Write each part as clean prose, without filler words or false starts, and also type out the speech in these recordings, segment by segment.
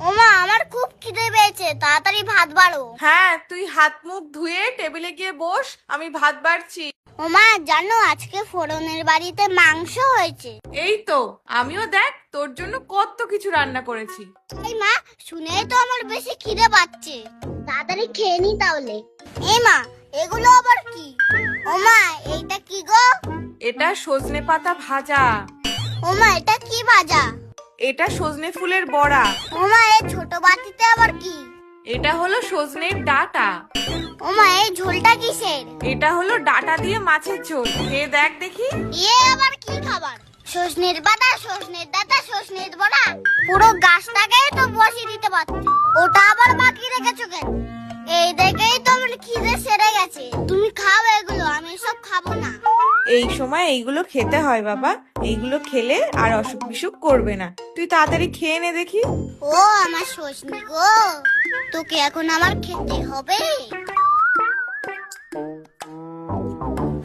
ওমা, আমার খুব খিদে পেয়েছে, তাড়াতাড়ি ভাত বাড়ো। হ্যাঁ, তুই হাত মুখ ধুয়ে টেবিলে গিয়ে বস, আমি ভাত বাড়ছি। ওমা, জানো আজকে ফোড়নের বাড়িতে মাংস হয়েছে। এই তো, আমিও দেখ তোর জন্য কত কিছু রান্না করেছি। এই মা, শুনেই তো আমার বেশি খিদে পাচ্ছে, তাড়াতাড়ি খেয়ে নি তাহলে। এই মা, এগুলো আবার কি? ওমা, এইটা কি গো? এটা সজনে পাতা ভাজা। ওমা, এটা কি ভাজা? এটা সজনে ফুলের বড়া। ওমা, এই ছোট বাটিতে আবার কি? এটা হলো সজনের ডাঁটা। ওমা, এই ঝোলটা কিসের? এটা হলো ডাঁটা দিয়ে মাছের ঝোল, খেয়ে দেখ দেখি। এ আবার কি খাবার? সজনের পাতা, সজনের ডাঁটা, সজনের বড়া, পুরো গাছটাকে তো বসিয়ে দিতে পারতে, ওটা আবার বাকি রেখেছো কেন? এই দেখেই তো আমার খিদে সেরে গেছে। তুমি খাও এগুলো, আমি সব খাবো না। এই সময় এইগুলো খেতে হয় বাবা, এইগুলো খেলে আর অসুখ বিসুখ করবে না। তুই তাড়াতাড়ি খেয়ে নে দেখি। ও আমার সজনি গো, তোকে এখন আমার খেতে হবে।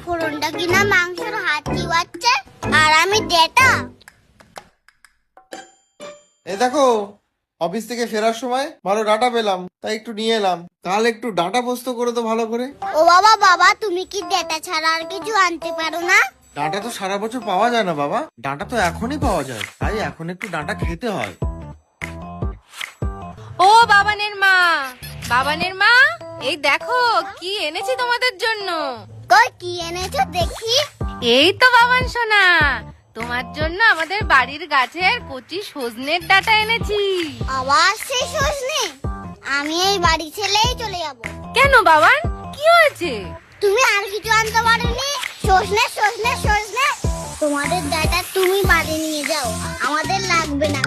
ফোড়নটা কিনা মাংসের হাত চিবাচ্ছে, আর আমি ডেটা। এই দেখো, অফিস থেকে ফেরার সময় ভালো ডাটা পেলাম, তাই একটু নিয়ে এলাম। কাল একটু ডাটা পোস্ত করে তো ভালো করে। ও বাবা, বাবা তুমি কি ডেটা ছাড়া আর কিছু আনতে পারো না? ডাটা তো সারা বছর পাওয়া যায় না বাবা, ডাটা তো এখনই পাওয়া যায়, তাই এখন একটু ডাটা খেতে হয়। ও বাবানের মা, বাবানের মা, এই দেখো কি এনেছি তোমাদের জন্য। কই, কি এনেছো দেখি? এই তো বাবান সোনা, তোমার জন্য আমাদের বাড়ির গাছের কচি সজনের ডাঁটা এনেছি। আবার সেই সজনে? আমি এই বাড়ি ছেড়েই চলে যাব। কেন বাবান, কি হয়েছে? তুমি আর কিছু আনতে পারোনি? সজনে সজনে সজনে, তোমাদের ডাটা তুমি বাড়ি নিয়ে যাও, আমাদের লাগবে না।